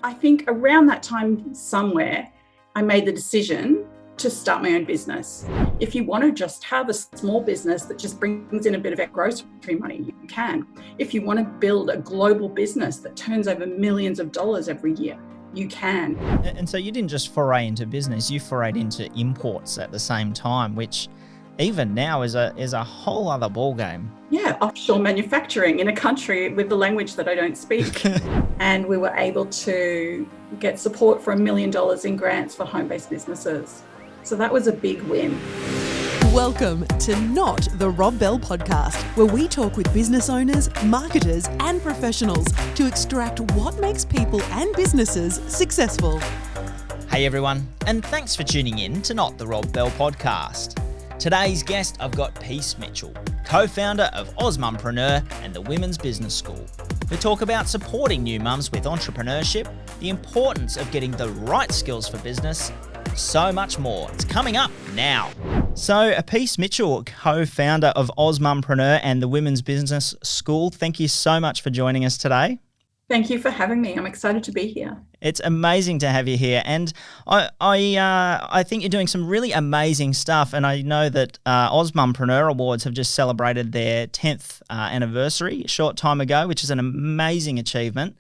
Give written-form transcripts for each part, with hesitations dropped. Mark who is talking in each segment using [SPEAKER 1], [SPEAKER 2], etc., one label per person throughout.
[SPEAKER 1] I think around that time somewhere, I made the decision to start my own business. If you want to just have a small business that just brings in a bit of grocery money, you can. If you want to build a global business that turns over millions of dollars every year, you can.
[SPEAKER 2] And so you didn't just foray into business, you forayed into imports at the same time, which even now is a whole other ballgame.
[SPEAKER 1] Yeah, offshore manufacturing in a country with the language that I don't speak. And we were able to get support for $1 million in grants for home-based businesses. So that was a big win.
[SPEAKER 3] Welcome to Not the Rob Bell Podcast, where we talk with business owners, marketers, and professionals to extract what makes people and businesses successful.
[SPEAKER 2] Hey everyone, and thanks for tuning in to Not the Rob Bell Podcast. Today's guest, I've got Peace Mitchell, co-founder of Ozmumpreneur and the Women's Business School. We talk about supporting new mums with entrepreneurship, the importance of getting the right skills for business, so much more. It's coming up now. So, Peace Mitchell, co-founder of Ozmumpreneur and the Women's Business School, thank you so much for joining us today.
[SPEAKER 1] Thank you for having me. I'm excited to be here.
[SPEAKER 2] It's amazing to have you here, and I think you're doing some really amazing stuff. And I know that Ozmumpreneur Awards have just celebrated their 10th anniversary a short time ago, which is an amazing achievement.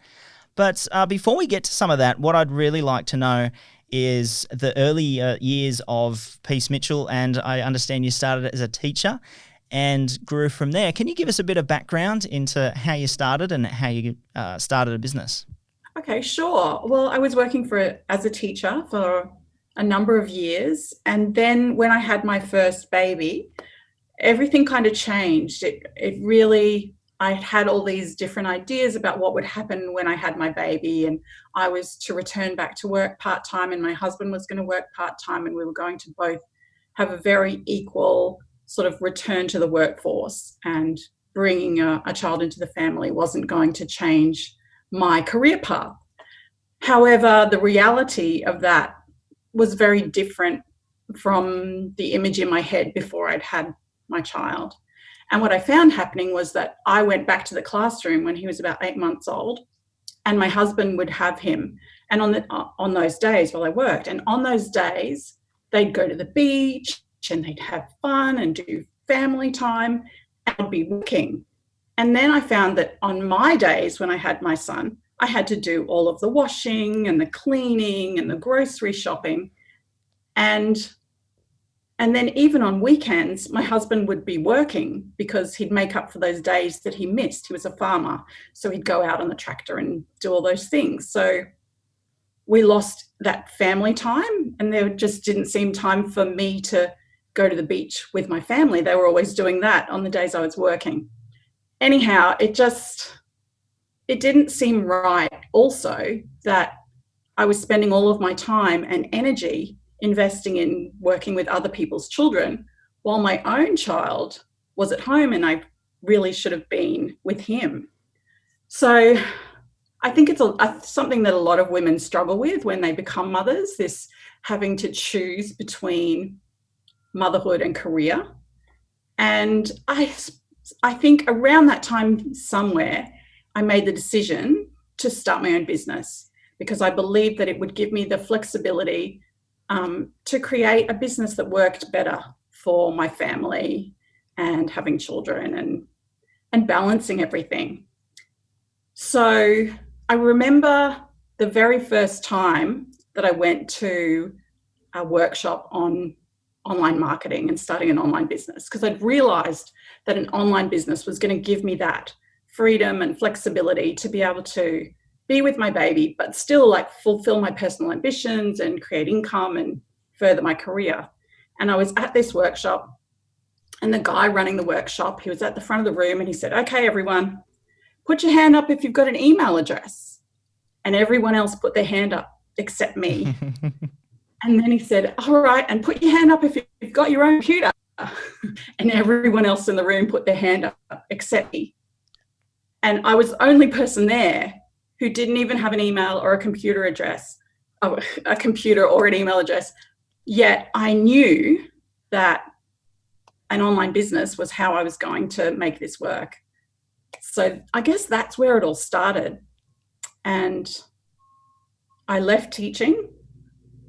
[SPEAKER 2] But before we get to some of that, what I'd really like to know is the early years of Peace Mitchell, and I understand you started as a teacher and grew from there. Can you give us a bit of background into how you started and how you started a business?
[SPEAKER 1] Okay, sure. Well, I was working as a teacher for a number of years. And then when I had my first baby, everything kind of changed. I had all these different ideas about what would happen when I had my baby. And I was to return back to work part-time, and my husband was going to work part-time, and we were going to both have a very equal sort of return to the workforce, and bringing a child into the family wasn't going to change my career path. However, the reality of that was very different from the image in my head before I'd had my child. And what I found happening was that I went back to the classroom when he was about 8 months old, and my husband would have him. And on those days while I worked, and on those days, they'd go to the beach and they'd have fun and do family time, and I'd be working. And then I found that on my days when I had my son, I had to do all of the washing and the cleaning and the grocery shopping. And then even on weekends, my husband would be working because he'd make up for those days that he missed. He was a farmer, so he'd go out on the tractor and do all those things. So we lost that family time, and there just didn't seem time for me to go to the beach with my family. They were always doing that on the days I was working. Anyhow, it didn't seem right also that I was spending all of my time and energy investing in working with other people's children while my own child was at home, and I really should have been with him. So I think it's something that a lot of women struggle with when they become mothers, this having to choose between motherhood and career. And I think around that time somewhere, I made the decision to start my own business because I believed that it would give me the flexibility to create a business that worked better for my family and having children and balancing everything. So I remember the very first time that I went to a workshop on online marketing and starting an online business, because I'd realized that an online business was going to give me that freedom and flexibility to be able to be with my baby, but still fulfill my personal ambitions and create income and further my career. And I was at this workshop, and the guy running the workshop, he was at the front of the room, and he said, "Okay, everyone, put your hand up if you've got an email address." And everyone else put their hand up except me. And then he said, "All right, and put your hand up if you've got your own computer." And everyone else in the room put their hand up except me. And I was the only person there who didn't even have an email or a computer address, a computer or an email address. Yet I knew that an online business was how I was going to make this work. So I guess that's where it all started. And I left teaching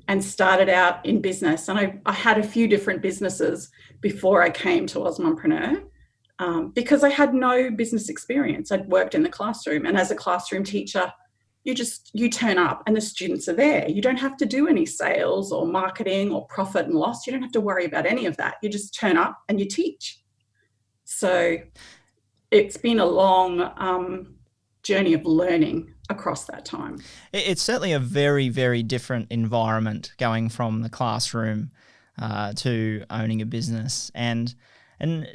[SPEAKER 1] and started out in business. And I had a few different businesses before I came to Ozmompreneur, because I had no business experience. I'd worked in the classroom, and as a classroom teacher, you turn up and the students are there. You don't have to do any sales or marketing or profit and loss. You don't have to worry about any of that. You just turn up and you teach. So it's been a long journey of learning across that time.
[SPEAKER 2] It's certainly a very, very different environment going from the classroom to owning a business. And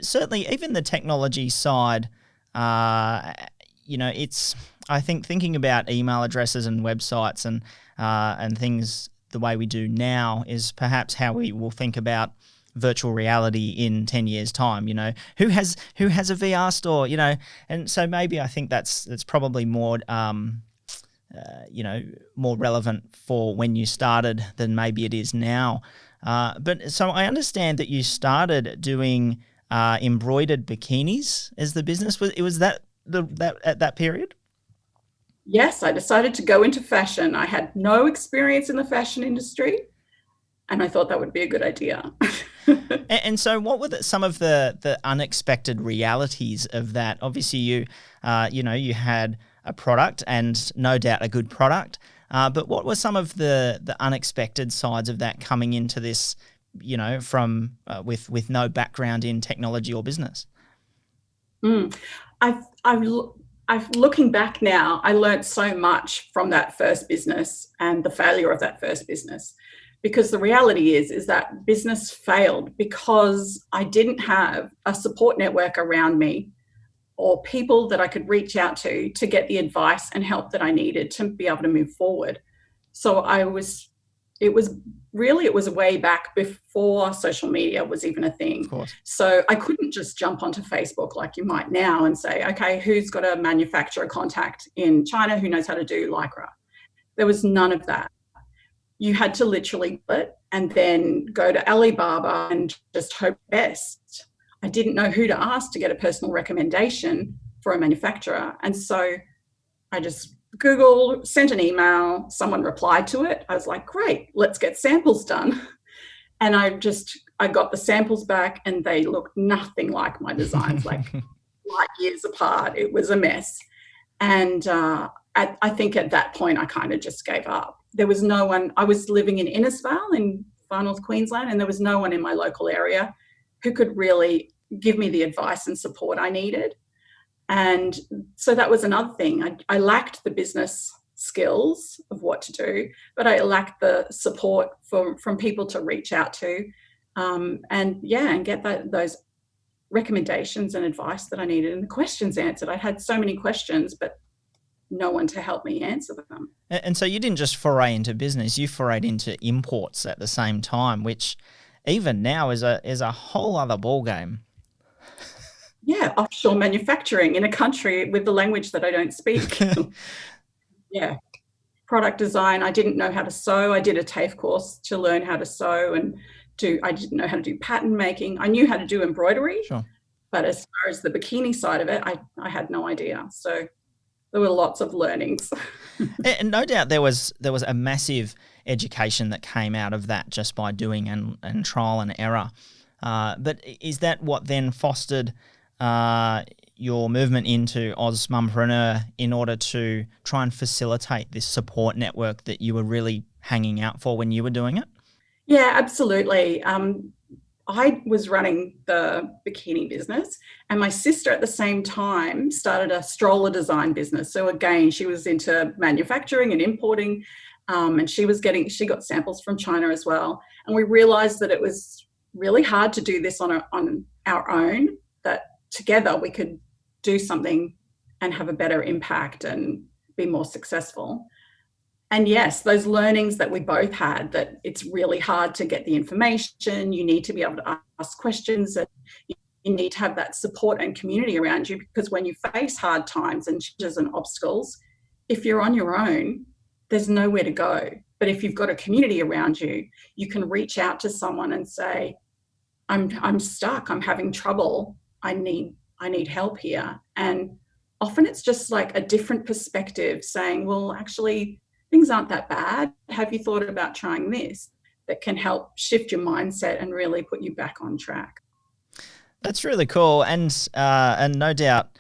[SPEAKER 2] certainly even the technology side, it's, I think, thinking about email addresses and websites and things the way we do now is perhaps how we will think about virtual reality in 10 years time. Who has a VR store, and so maybe I think that's probably more more relevant for when you started than maybe it is now. But so I understand that you started doing embroidered bikinis as the business. Was that at that period?
[SPEAKER 1] Yes, I decided to go into fashion. I had no experience in the fashion industry, and I thought that would be a good idea.
[SPEAKER 2] And so what were some of the unexpected realities of that? Obviously, you had a product, and no doubt a good product, but what were some of the unexpected sides of that coming into this, from with no background in technology or business?
[SPEAKER 1] I've looking back now, I learned so much from that first business and the failure of that first business, because the reality is that business failed because I didn't have a support network around me or people that I could reach out to get the advice and help that I needed to be able to move forward. So it was way back before social media was even a thing.
[SPEAKER 2] Of course.
[SPEAKER 1] So I couldn't just jump onto Facebook like you might now and say, okay, who's got a manufacturer contact in China who knows how to do Lycra? There was none of that. You had to literally do it and then go to Alibaba and just hope best. I didn't know who to ask to get a personal recommendation for a manufacturer. And so I just Googled, sent an email, someone replied to it. I was like, great, let's get samples done. And I got the samples back and they looked nothing like my designs, like light years apart. It was a mess. And I think at that point, I kind of just gave up. There was no one. I was living in Innisfail in Far North Queensland, and there was no one in my local area who could really give me the advice and support I needed. And so that was another thing. I lacked the business skills of what to do, but I lacked the support from people to reach out to, and get those recommendations and advice that I needed and the questions answered. I had so many questions, but no one to help me answer them.
[SPEAKER 2] And so you didn't just foray into business, you forayed into imports at the same time, which even now is a whole other ballgame.
[SPEAKER 1] Yeah, offshore manufacturing in a country with the language that I don't speak. Yeah. Product design, I didn't know how to sew. I did a TAFE course to learn how to sew, and I didn't know how to do pattern making. I knew how to do embroidery,
[SPEAKER 2] Sure.
[SPEAKER 1] But as far as the bikini side of it, I had no idea. So there were lots of learnings.
[SPEAKER 2] And no doubt there was a massive education that came out of that just by doing and trial and error. But is that what then fostered your movement into Ozmompreneur in order to try and facilitate this support network that you were really hanging out for when you were doing it?
[SPEAKER 1] Yeah, absolutely. I was running the bikini business, and my sister at the same time started a stroller design business. So again, she was into manufacturing and importing, and she got samples from China as well. And we realized that it was really hard to do this on our own, that together we could do something and have a better impact and be more successful. And yes, those learnings that we both had, that it's really hard to get the information, you need to be able to ask questions, and you need to have that support and community around you, because when you face hard times and challenges and obstacles, if you're on your own, there's nowhere to go. But if you've got a community around you, you can reach out to someone and say, I'm stuck, I'm having trouble, I need help here. And often it's just like a different perspective saying, well, actually, things aren't that bad. Have you thought about trying this? That can help shift your mindset and really put you back on track.
[SPEAKER 2] That's really cool, and no doubt,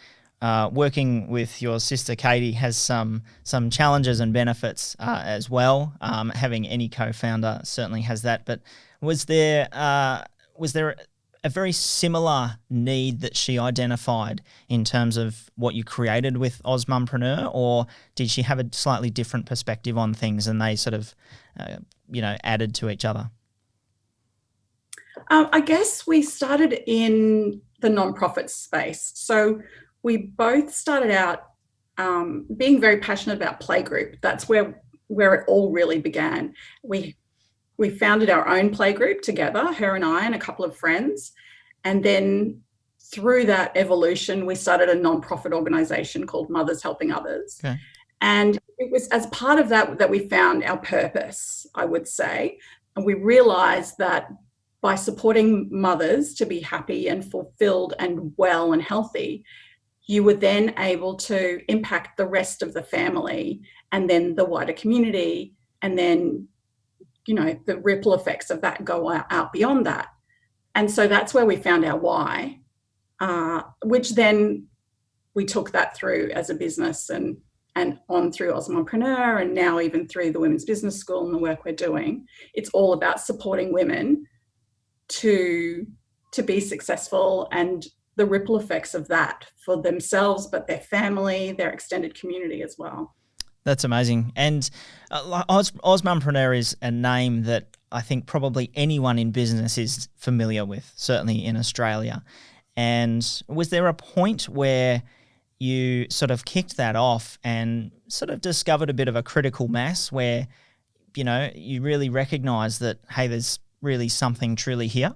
[SPEAKER 2] working with your sister Katie has some challenges and benefits as well. Having any co-founder certainly has that. But was there a very similar need that she identified in terms of what you created with Ozmumpreneur, or did she have a slightly different perspective on things and they sort of added to each other?
[SPEAKER 1] I guess we started in the nonprofit space. So we both started out being very passionate about playgroup. That's where it all really began. We founded our own playgroup together, her and I and a couple of friends. And then through that evolution, we started a nonprofit organization called Mothers Helping Others.
[SPEAKER 2] Okay.
[SPEAKER 1] And it was as part of that we found our purpose, I would say. And we realized that by supporting mothers to be happy and fulfilled and well and healthy, you were then able to impact the rest of the family and then the wider community. And then, the ripple effects of that go out beyond that. And so that's where we found our why, which then we took that through as a business and on through Ozmumpreneur, and now even through the Women's Business School and the work we're doing. It's all about supporting women to be successful and the ripple effects of that for themselves, but their family, their extended community as well.
[SPEAKER 2] That's amazing. And Ozmumpreneur is a name that I think probably anyone in business is familiar with, certainly in Australia. And was there a point where you sort of kicked that off and sort of discovered a bit of a critical mass where, you really recognised that, hey, there's really something truly here?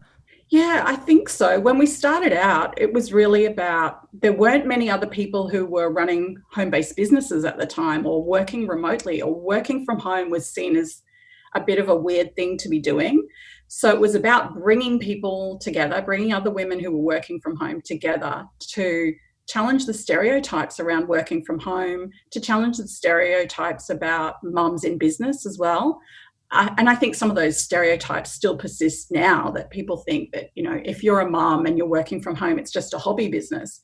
[SPEAKER 1] Yeah, I think so. When we started out, it was really about, there weren't many other people who were running home-based businesses at the time, or working remotely, or working from home was seen as a bit of a weird thing to be doing. So it was about bringing people together, bringing other women who were working from home together to challenge the stereotypes around working from home, to challenge the stereotypes about mums in business as well. And I think some of those stereotypes still persist now, that people think that, if you're a mum and you're working from home, it's just a hobby business.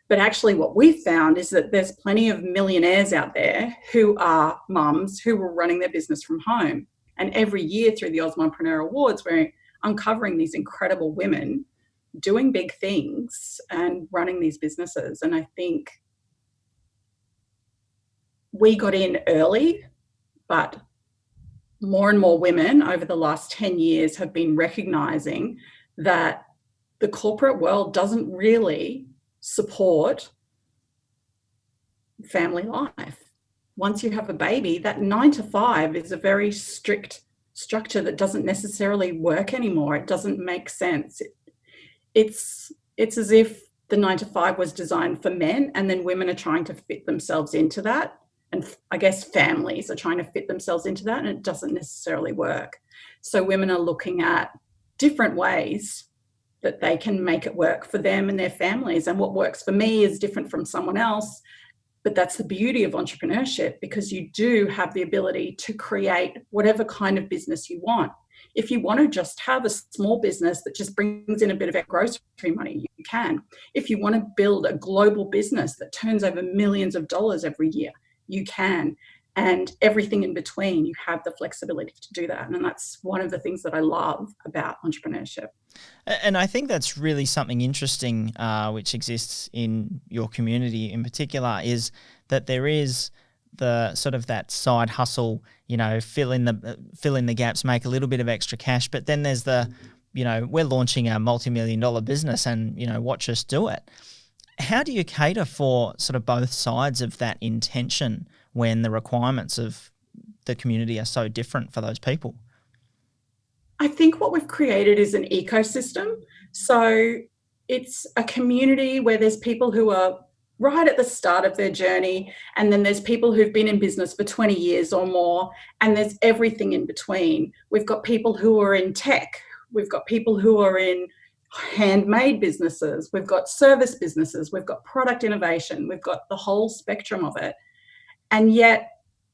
[SPEAKER 1] But actually what we've found is that there's plenty of millionaires out there who are mums who are running their business from home. And every year through the Ozmumpreneur Awards, we're uncovering these incredible women doing big things and running these businesses. And I think we got in early, but more and more women over the last 10 years have been recognizing that the corporate world doesn't really support family life. Once you have a baby, that 9 to 5 is a very strict structure that doesn't necessarily work anymore. It doesn't make sense. It's as if the 9 to 5 was designed for men, and then women are trying to fit themselves into that. And I guess families are trying to fit themselves into that, and it doesn't necessarily work. So women are looking at different ways that they can make it work for them and their families. And what works for me is different from someone else. But that's the beauty of entrepreneurship, because you do have the ability to create whatever kind of business you want. If you want to just have a small business that just brings in a bit of grocery money, you can. If you want to build a global business that turns over millions of dollars every year, you can. And everything in between, you have the flexibility to do that. And that's one of the things that I love about entrepreneurship.
[SPEAKER 2] And I think that's really something interesting, which exists in your community in particular, is that there is the sort of that side hustle, fill in the gaps, make a little bit of extra cash. But then there's the, we're launching a multi-million-dollar business and, watch us do it. How do you cater for sort of both sides of that intention when the requirements of the community are so different for those people?
[SPEAKER 1] I think what we've created is an ecosystem. So it's a community where there's people who are right at the start of their journey, and then there's people who've been in business for 20 years or more, and there's everything in between. We've got people who are in tech. We've got people who are in handmade businesses. We've got service businesses. We've got product innovation. We've got the whole spectrum of it. And yet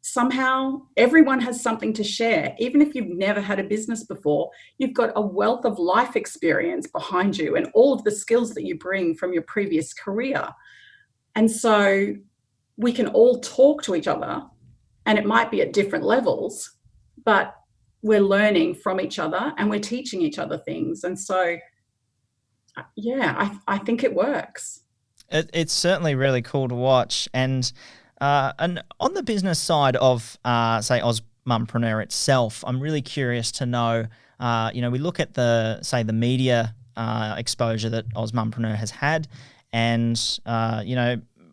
[SPEAKER 1] somehow everyone has something to share. Even if you've never had a business before, you've got a wealth of life experience behind you and all of the skills that you bring from your previous career. And so we can all talk to each other, and it might be at different levels, but we're learning from each other and we're teaching each other things. And so, yeah, I think it works.
[SPEAKER 2] It's certainly really cool to watch. And on the business side of, say, Ozmumpreneur itself, I'm really curious to know, we look at the media exposure that Ozmumpreneur has had, and,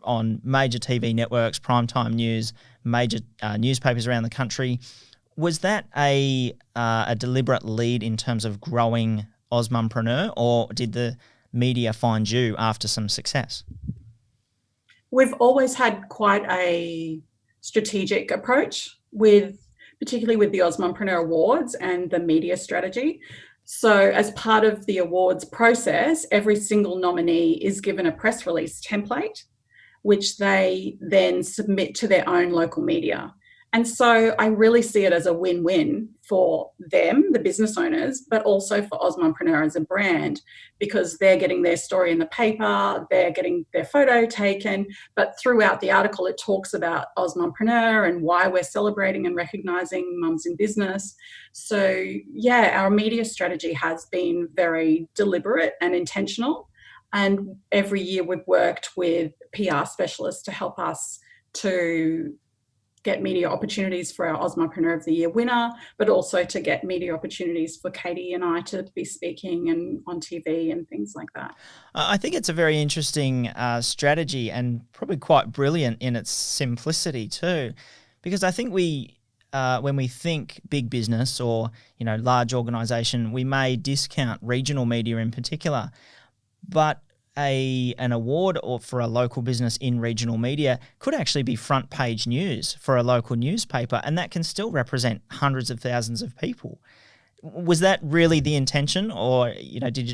[SPEAKER 2] on major TV networks, primetime news, major newspapers around the country. Was that a deliberate lead in terms of growing Ozmumpreneur, or did the media find you after some success?
[SPEAKER 1] We've always had quite a strategic approach particularly with the Ozmumpreneur Awards and the media strategy. So as part of the awards process, every single nominee is given a press release template, which they then submit to their own local media. And so I really see it as a win-win for them, the business owners, but also for Ozmumpreneur as a brand, because they're getting their story in the paper, they're getting their photo taken, but throughout the article it talks about Ozmumpreneur and why we're celebrating and recognising mums in business. So yeah, our media strategy has been very deliberate and intentional. And every year we've worked with PR specialists to help us to get media opportunities for our Ozmumpreneur of the Year winner, but also to get media opportunities for Katie and I to be speaking and on TV and things like that.
[SPEAKER 2] I think it's a very interesting strategy, and probably quite brilliant in its simplicity too, because I think when we think big business or large organisation, we may discount regional media in particular, but an award for a local business in regional media could actually be front page news for a local newspaper, and that can still represent hundreds of thousands of people. Was that really the intention, or did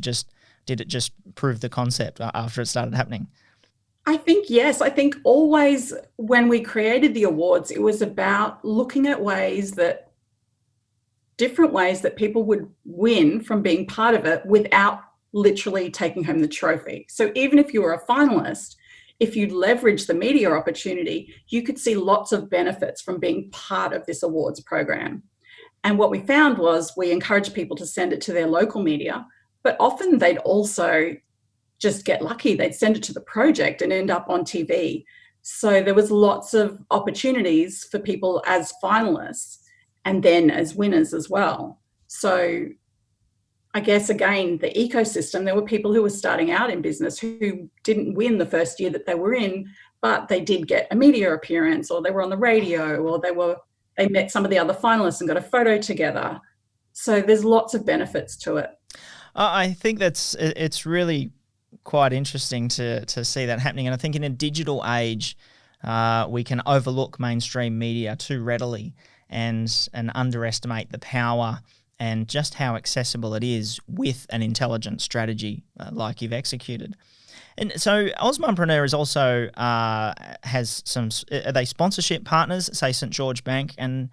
[SPEAKER 2] it just prove the concept after it started happening?
[SPEAKER 1] I think yes. I think always when we created the awards, it was about looking at different ways that people would win from being part of it without literally taking home the trophy. So even if you were a finalist, if you leverage the media opportunity, you could see lots of benefits from being part of this awards program. And what we found was we encouraged people to send it to their local media, but often they'd also just get lucky. They'd send it to the project and end up on TV. So there was lots of opportunities for people as finalists and then as winners as well. So I guess, again, the ecosystem, there were people who were starting out in business who didn't win the first year that they were in, but they did get a media appearance, or they were on the radio, or they met some of the other finalists and got a photo together. So there's lots of benefits to it.
[SPEAKER 2] I think it's really quite interesting to see that happening. And I think in a digital age, we can overlook mainstream media too readily and underestimate the power and just how accessible it is with an intelligent strategy like you've executed. And so Ozmumpreneur is also has some, are they sponsorship partners, say St. George Bank and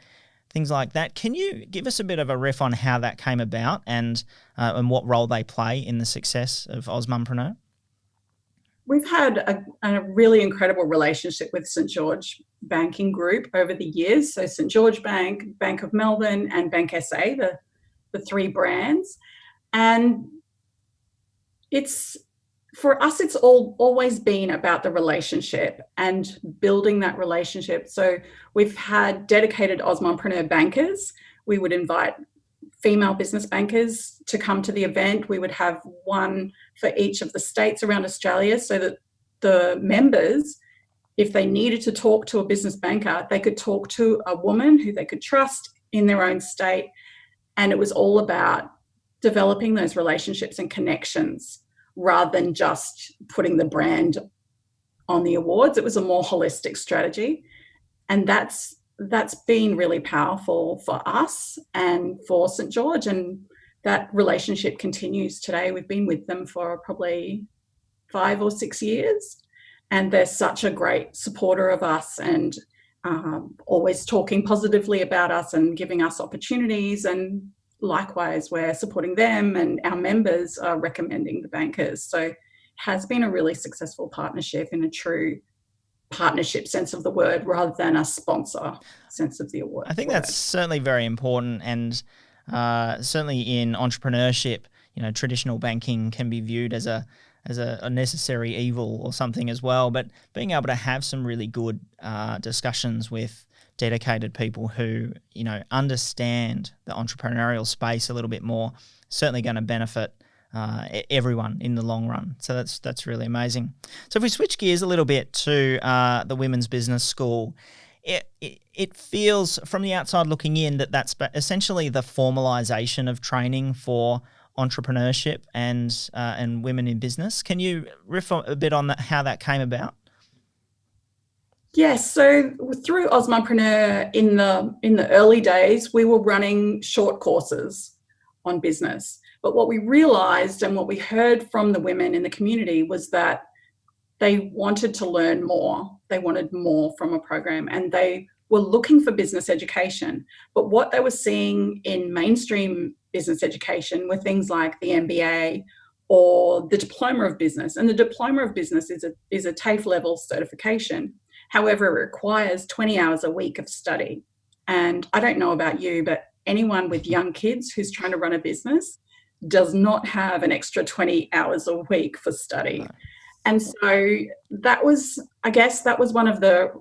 [SPEAKER 2] things like that? Can you give us a bit of a riff on how that came about and what role they play in the success of Ozmumpreneur?
[SPEAKER 1] We've had a really incredible relationship with St. George Banking Group over the years. So St. George Bank, Bank of Melbourne and Bank SA, the three brands. And for us, it's always been about the relationship and building that relationship. So we've had dedicated Ozmumpreneur bankers. We would invite female business bankers to come to the event. We would have one for each of the states around Australia, so that the members, if they needed to talk to a business banker, they could talk to a woman who they could trust in their own state. And it was all about developing those relationships and connections rather than just putting the brand on the awards. It was a more holistic strategy. And that's been really powerful for us and for St. George. And that relationship continues today. We've been with them for probably 5 or 6 years. And they're such a great supporter of us. And always talking positively about us and giving us opportunities. And likewise, we're supporting them, and our members are recommending the bankers. So it has been a really successful partnership in a true partnership sense of the word, rather than a sponsor sense of the word.
[SPEAKER 2] I think that's certainly very important, and certainly in entrepreneurship, traditional banking can be viewed as a necessary evil or something as well. But being able to have some really good discussions with dedicated people who understand the entrepreneurial space a little bit more, certainly going to benefit everyone in the long run. So that's really amazing. So if we switch gears a little bit to the Women's Business School, it feels from the outside looking in that that's essentially the formalization of training for entrepreneurship and women in business. Can you riff a bit on that, how that came about?
[SPEAKER 1] Yes, so through Osmompreneur in the early days, we were running short courses on business. But what we realized and what we heard from the women in the community was that they wanted to learn more. They wanted more from a program, and they were looking for business education. But what they were seeing in mainstream business education were things like the MBA or the Diploma of Business. And the Diploma of Business is a TAFE level certification. However, it requires 20 hours a week of study. And I don't know about you, but anyone with young kids who's trying to run a business does not have an extra 20 hours a week for study. And so that was one of the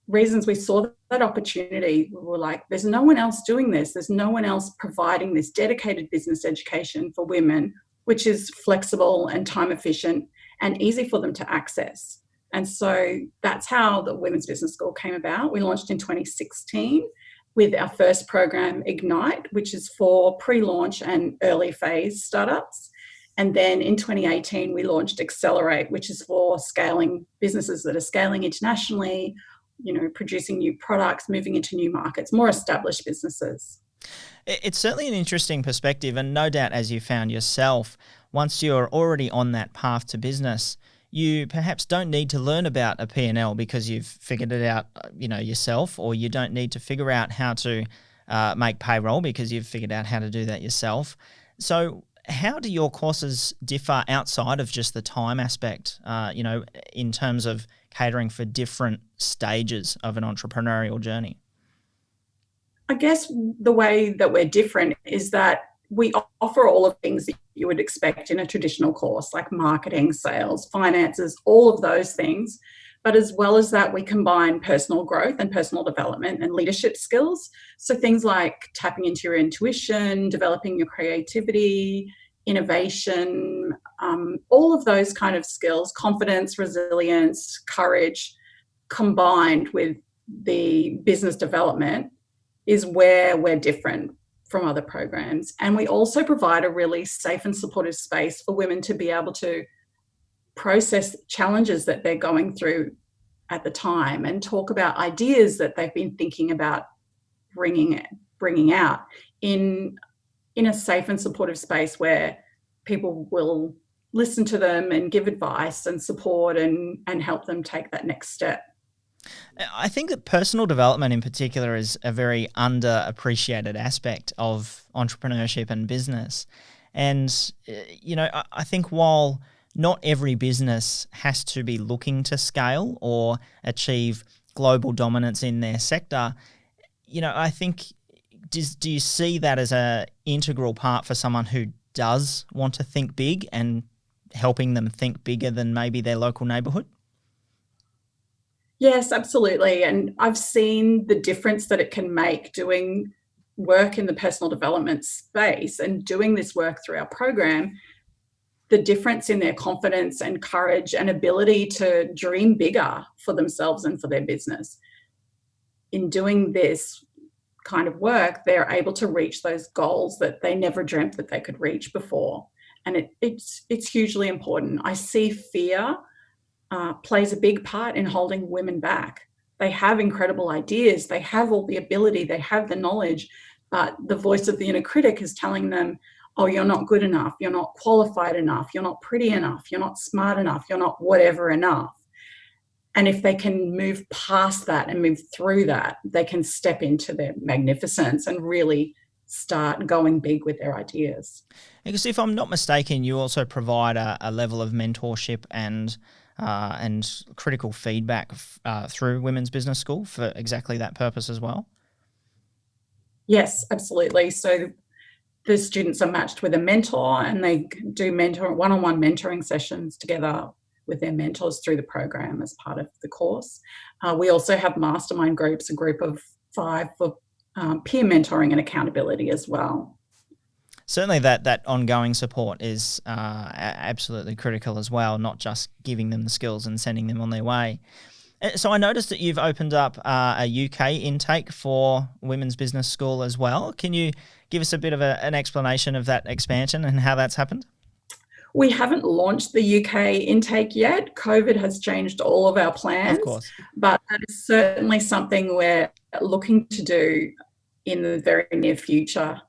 [SPEAKER 1] reasons we saw that opportunity. We were like, there's no one else doing this. There's no one else providing this dedicated business education for women, which is flexible and time efficient and easy for them to access. And so that's how the Women's Business School came about. We launched in 2016 with our first program, Ignite, which is for pre-launch and early phase startups. And then in 2018, we launched Accelerate, which is for scaling businesses that are scaling internationally, producing new products, moving into new markets, more established businesses.
[SPEAKER 2] It's certainly an interesting perspective. And no doubt, as you found yourself, once you're already on that path to business, you perhaps don't need to learn about a P&L because you've figured it out, yourself, or you don't need to figure out how to make payroll because you've figured out how to do that yourself. So how do your courses differ outside of just the time aspect, in terms of catering for different stages of an entrepreneurial journey?
[SPEAKER 1] I guess the way that we're different is that we offer all of the things that you would expect in a traditional course, like marketing, sales, finances, all of those things. But as well as that, we combine personal growth and personal development and leadership skills. So things like tapping into your intuition, developing your creativity, innovation, all of those kind of skills, confidence, resilience, courage, combined with the business development is where we're different from other programs. And we also provide a really safe and supportive space for women to be able to process challenges that they're going through at the time and talk about ideas that they've been thinking about bringing out in a safe and supportive space where people will listen to them and give advice and support and help them take that next step.
[SPEAKER 2] I think that personal development in particular is a very underappreciated aspect of entrepreneurship and business. And, I think while not every business has to be looking to scale or achieve global dominance in their sector, I think, do you see that as an integral part for someone who does want to think big and helping them think bigger than maybe their local neighbourhood?
[SPEAKER 1] Yes, absolutely. And I've seen the difference that it can make doing work in the personal development space and doing this work through our program, the difference in their confidence and courage and ability to dream bigger for themselves and for their business. In doing this kind of work, they're able to reach those goals that they never dreamt that they could reach before. And it's hugely important. I see fear plays a big part in holding women back. They have incredible ideas, they have all the ability, they have the knowledge, but the voice of the inner critic is telling them, oh, you're not good enough, you're not qualified enough, you're not pretty enough, you're not smart enough, you're not whatever enough. And if they can move past that and move through that, they can step into their magnificence and really start going big with their ideas.
[SPEAKER 2] Because if I'm not mistaken, you also provide a level of mentorship and critical feedback through Women's Business School for exactly that purpose as well.
[SPEAKER 1] Yes, absolutely. So the students are matched with a mentor, and they do one-on-one mentoring sessions together with their mentors through the program as part of the course. We also have mastermind groups, a group of 5 for peer mentoring and accountability as well.
[SPEAKER 2] Certainly that ongoing support is absolutely critical as well, not just giving them the skills and sending them on their way. So I noticed that you've opened up a UK intake for Women's Business School as well. Can you give us a bit of an explanation of that expansion and how that's happened?
[SPEAKER 1] We haven't launched the UK intake yet. COVID has changed all of our plans.
[SPEAKER 2] Of course.
[SPEAKER 1] But that is certainly something we're looking to do in the very near future.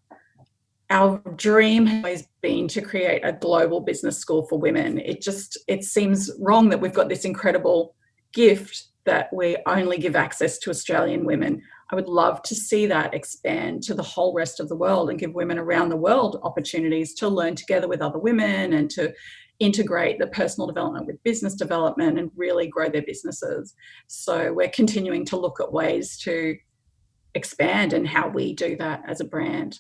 [SPEAKER 1] Our dream has always been to create a global business school for women. It seems wrong that we've got this incredible gift that we only give access to Australian women. I would love to see that expand to the whole rest of the world and give women around the world opportunities to learn together with other women and to integrate the personal development with business development and really grow their businesses. So we're continuing to look at ways to expand and how we do that as a brand.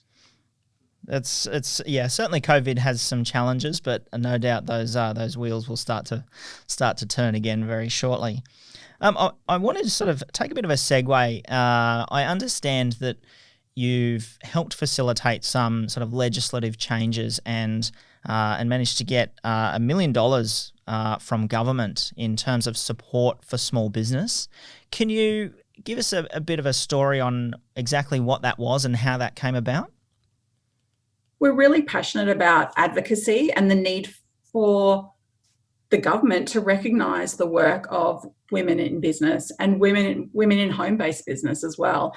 [SPEAKER 2] Certainly COVID has some challenges, but no doubt those wheels will start to turn again very shortly. I wanted to sort of take a bit of a segue. I understand that you've helped facilitate some sort of legislative changes and managed to get $1 million from government in terms of support for small business. Can you give us a bit of a story on exactly what that was and how that came about?
[SPEAKER 1] We're really passionate about advocacy and the need for the government to recognise the work of women in business and women in home-based business as well.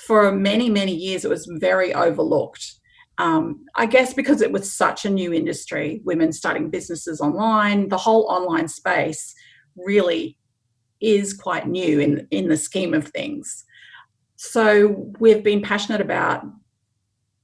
[SPEAKER 1] For many, many years, it was very overlooked. I guess because it was such a new industry, women starting businesses online, the whole online space really is quite new in the scheme of things. So we've been passionate about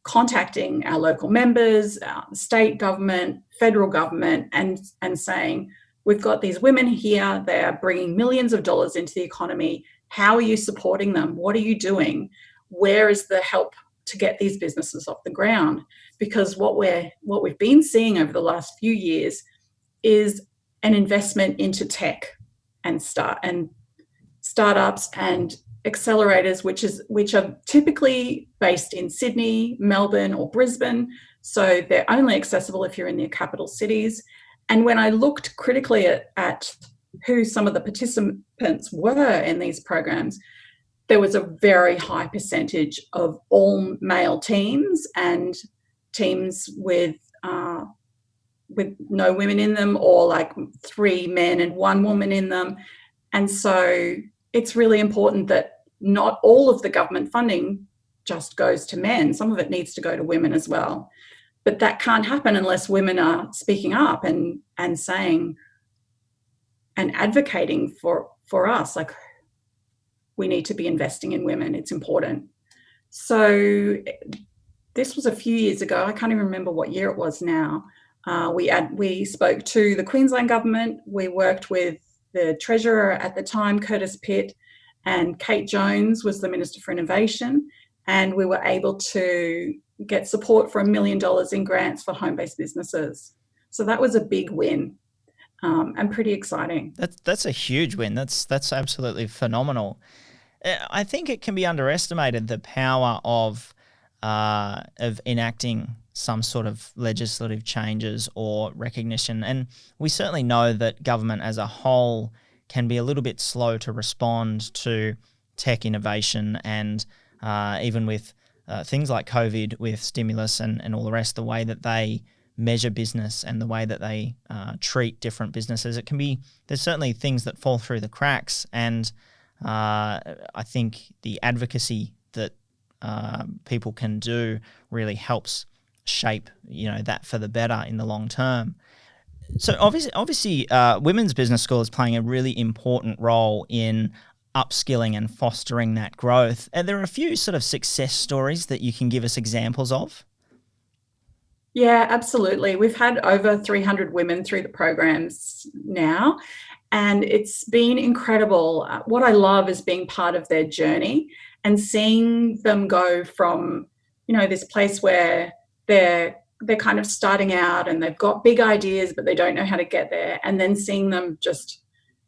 [SPEAKER 1] contacting our local members, our state government, federal government, and saying, we've got these women here, they are bringing millions of dollars into the economy. How are you supporting them? What are you doing? Where is the help to get these businesses off the ground? Because what we've been seeing over the last few years is an investment into tech and startups and accelerators, which are typically based in Sydney, Melbourne, or Brisbane. So they're only accessible if you're in the capital cities. And when I looked critically at who some of the participants were in these programs, there was a very high percentage of all male teams and teams with no women in them, or like 3 men and 1 woman in them. And so it's really important that not all of the government funding just goes to men. Some of it needs to go to women as well. But that can't happen unless women are speaking up and saying and advocating for us, like, we need to be investing in women. It's important. So this was a few years ago. I can't even remember what year it was now. We spoke to the Queensland government. We worked with the Treasurer at the time, Curtis Pitt, and Kate Jones was the Minister for Innovation. And we were able to get support for $1 million in grants for home-based businesses. So that was a big win and pretty exciting.
[SPEAKER 2] That's a huge win. That's absolutely phenomenal. I think it can be underestimated, the power of enacting some sort of legislative changes or recognition. And we certainly know that government as a whole can be a little bit slow to respond to tech innovation, and even with things like COVID, with stimulus and all the rest, the way that they measure business and the way that they treat different businesses, there's certainly things that fall through the cracks. And I think the advocacy that people can do really helps shape, that for the better in the long term. So obviously, Women's Business School is playing a really important role in upskilling and fostering that growth. And there are a few sort of success stories that you can give us examples of.
[SPEAKER 1] Yeah, absolutely. We've had over 300 women through the programs now, and it's been incredible. What I love is being part of their journey and seeing them go from, this place where they're kind of starting out and they've got big ideas, but they don't know how to get there, and then seeing them just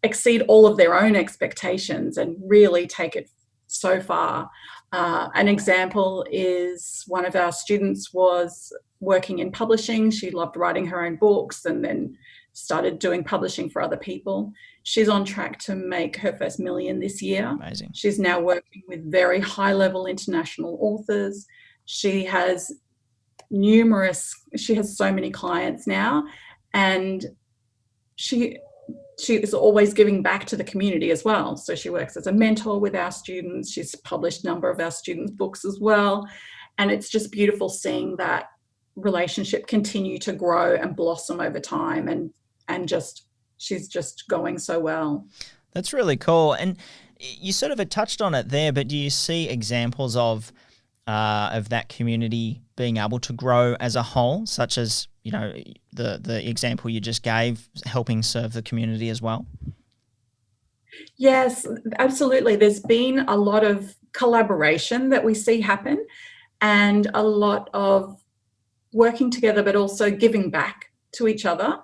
[SPEAKER 1] exceed all of their own expectations and really take it so far. An example is one of our students was working in publishing. She loved writing her own books and then started doing publishing for other people. She's on track to make her first $1 million this year.
[SPEAKER 2] Amazing.
[SPEAKER 1] She's now working with very high-level international authors. She has so many clients now, and she is always giving back to the community as well. So she works as a mentor with our students. She's published a number of our students' books as well. And it's just beautiful seeing that relationship continue to grow and blossom over time, and she's just going so well.
[SPEAKER 2] That's really cool. And you sort of had touched on it there, but do you see examples of that community being able to grow as a whole, such as, the example you just gave, helping serve the community as well?
[SPEAKER 1] Yes, absolutely. There's been a lot of collaboration that we see happen, and a lot of working together, but also giving back to each other.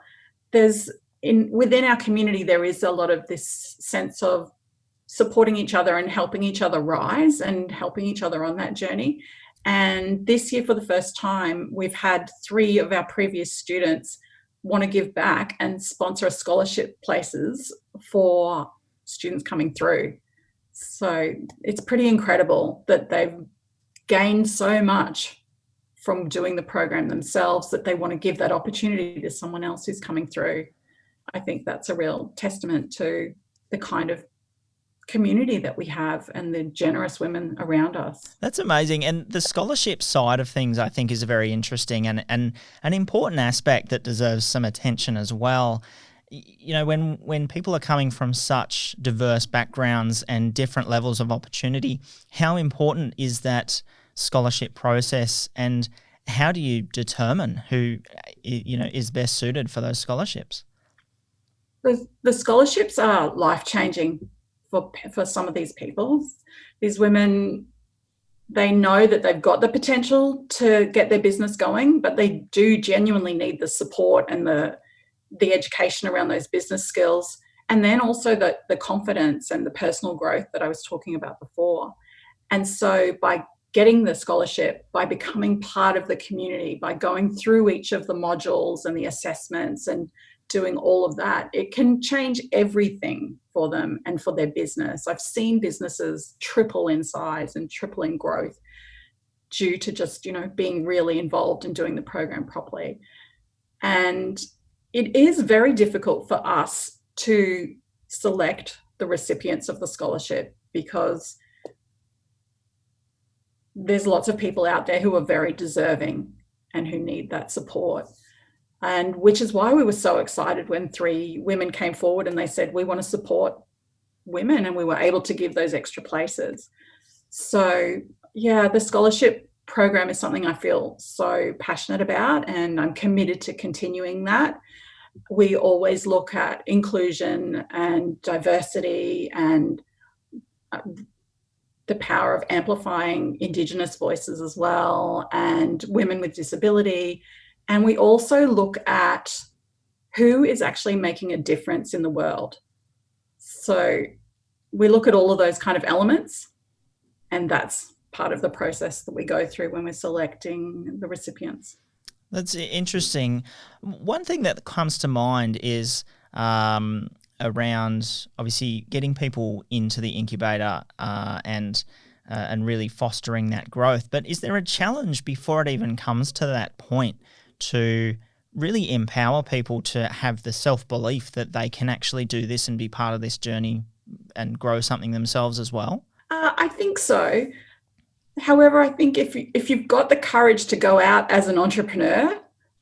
[SPEAKER 1] Within our community, there is a lot of this sense of supporting each other and helping each other rise and helping each other on that journey. And this year, for the first time, we've had 3 of our previous students want to give back and sponsor scholarship places for students coming through. So it's pretty incredible that they've gained so much from doing the program themselves that they want to give that opportunity to someone else who's coming through. I think that's a real testament to the kind of community that we have and the generous women around us. That's
[SPEAKER 2] amazing. And the scholarship side of things, I think, is very interesting and an important aspect that deserves some attention as well. When people are coming from such diverse backgrounds and different levels of opportunity, how important is that scholarship process, and how do you determine who is best suited for those scholarships?
[SPEAKER 1] The scholarships are life-changing for some of these people. These women, they know that they've got the potential to get their business going, but they do genuinely need the support and the education around those business skills, and then also the confidence and the personal growth that I was talking about before. And so by getting the scholarship, by becoming part of the community, by going through each of the modules and the assessments and doing all of that, it can change everything for them and for their business. I've seen businesses triple in size and triple in growth due to just, being really involved in doing the program properly. And it is very difficult for us to select the recipients of the scholarship, because there's lots of people out there who are very deserving and who need that support. And which is why we were so excited when 3 women came forward and they said, we want to support women, and we were able to give those extra places. So yeah, the scholarship program is something I feel so passionate about, and I'm committed to continuing that. We always look at inclusion and diversity and the power of amplifying Indigenous voices as well, and women with disability. And we also look at who is actually making a difference in the world. So we look at all of those kind of elements, and that's part of the process that we go through when we're selecting the recipients.
[SPEAKER 2] That's interesting. One thing that comes to mind is around obviously getting people into the incubator and really fostering that growth. But is there a challenge before it even comes to that point to really empower people to have the self-belief that they can actually do this and be part of this journey and grow something themselves as well?
[SPEAKER 1] I think so. However, I think if you've got the courage to go out as an entrepreneur,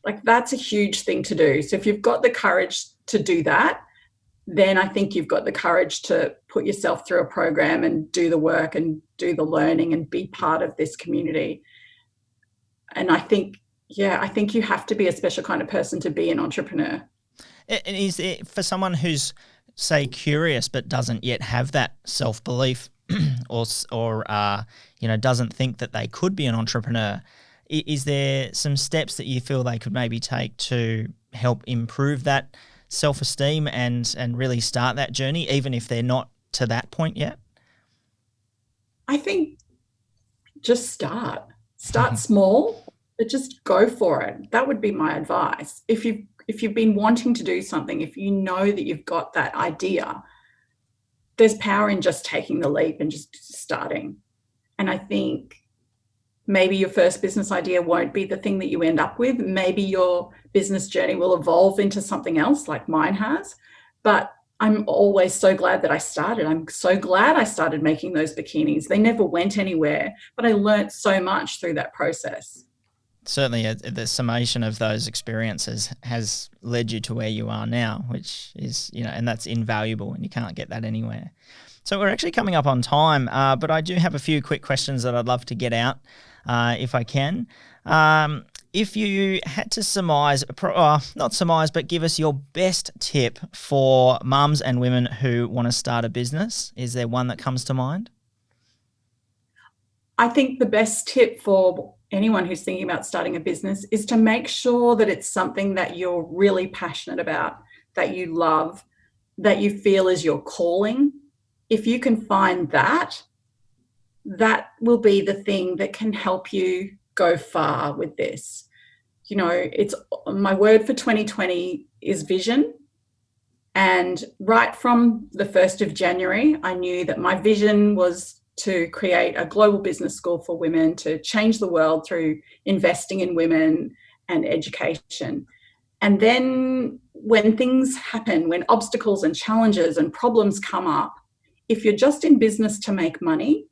[SPEAKER 1] Like, that's a huge thing to do. So if you've got the courage to do that, then I think you've got the courage to put yourself through a program and do the work and do the learning and be part of this community. And I think you have to be a special kind of person to be an entrepreneur.
[SPEAKER 2] And is it for someone who's, say, curious but doesn't yet have that self-belief or doesn't think that they could be an entrepreneur, is there some steps that you feel they could maybe take to help improve that self-esteem and really start that journey, even if they're not to that point yet?
[SPEAKER 1] I think just start small, but just go for it. That would be my advice. If you've been wanting to do something, if you know that you've got that idea, there's power in just taking the leap and just starting. And I think maybe your first business idea won't be the thing that you end up with. Maybe your business journey will evolve into something else like mine has. But I'm always so glad that I started. I'm so glad I started making those bikinis. They never went anywhere, but I learnt so much through that process.
[SPEAKER 2] Certainly the summation of those experiences has led you to where you are now, which is, and that's invaluable, and you can't get that anywhere. So we're actually coming up on time, but I do have a few quick questions that I'd love to get out, if I can. If you had to but give us your best tip for mums and women who want to start a business, is there one that comes to mind?
[SPEAKER 1] I think the best tip for anyone who's thinking about starting a business is to make sure that it's something that you're really passionate about, that you love, that you feel is your calling. If you can find that will be the thing that can help you go far with this. It's my word for 2020 is vision. And right from the 1st of January, I knew that my vision was to create a global business school for women, to change the world through investing in women and education. And then when things happen, when obstacles and challenges and problems come up, if you're just in business to make money,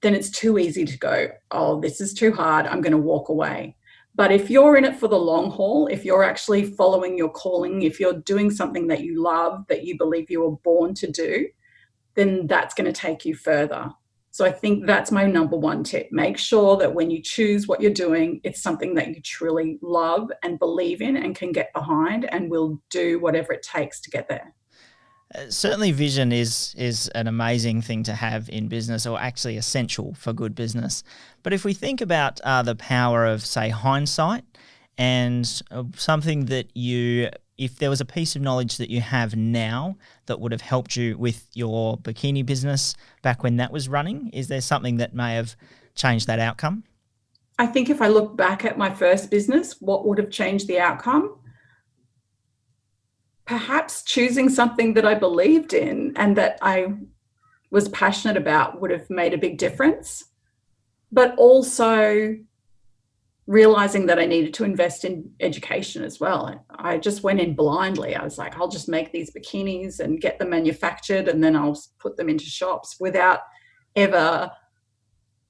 [SPEAKER 1] then it's too easy to go, oh, this is too hard, I'm going to walk away. But if you're in it for the long haul, if you're actually following your calling, if you're doing something that you love, that you believe you were born to do, then that's going to take you further. So I think that's my number one tip. Make sure that when you choose what you're doing, it's something that you truly love and believe in and can get behind and will do whatever it takes to get there.
[SPEAKER 2] Certainly vision is an amazing thing to have in business, or actually essential for good business. But if we think about the power of, say, hindsight and something that if there was a piece of knowledge that you have now that would have helped you with your bikini business back when that was running, is there something that may have changed that outcome?
[SPEAKER 1] I think if I look back at my first business, what would have changed the outcome? Perhaps choosing something that I believed in and that I was passionate about would have made a big difference. But also realizing that I needed to invest in education as well. I just went in blindly. I was like, I'll just make these bikinis and get them manufactured and then I'll put them into shops, without ever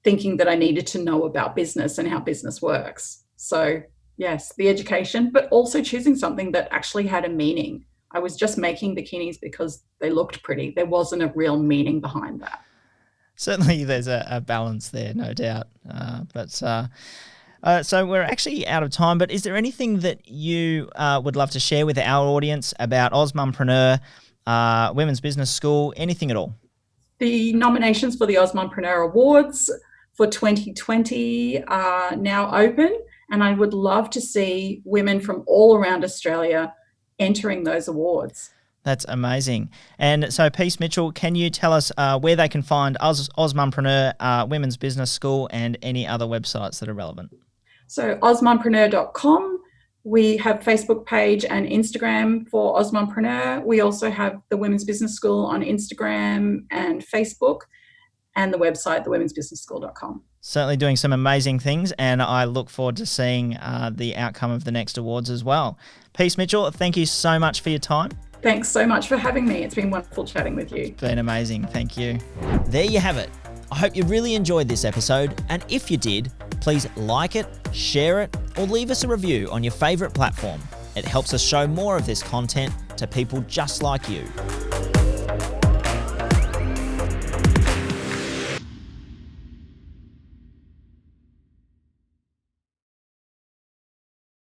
[SPEAKER 1] thinking that I needed to know about business and how business works. So yes, the education, but also choosing something that actually had a meaning. I was just making bikinis because they looked pretty. There wasn't a real meaning behind that.
[SPEAKER 2] Certainly there's a balance there, no doubt. So we're actually out of time, but is there anything that you would love to share with our audience about Ozmumpreneur, Women's Business School, anything at all? The
[SPEAKER 1] nominations for the Ozmumpreneur Awards for 2020 are now open, and I would love to see women from all around Australia entering those awards.
[SPEAKER 2] That's amazing. And so, Peace Mitchell, can you tell us where they can find Ozmumpreneur, Women's Business School, and any other websites that are relevant?
[SPEAKER 1] So ozmumpreneur.com. We have Facebook page and Instagram for Ozmumpreneur. We also have the Women's Business School on Instagram and Facebook, and the website, thewomensbusinessschool.com.
[SPEAKER 2] Certainly doing some amazing things, and I look forward to seeing the outcome of the next awards as well. Peace Mitchell, thank you so much for your time.
[SPEAKER 1] Thanks so much for having me. It's been wonderful chatting with you.
[SPEAKER 2] It's been amazing. Thank you. There you have it. I hope you really enjoyed this episode, and if you did, please like it, share it, or leave us a review on your favourite platform. It helps us show more of this content to people just like you.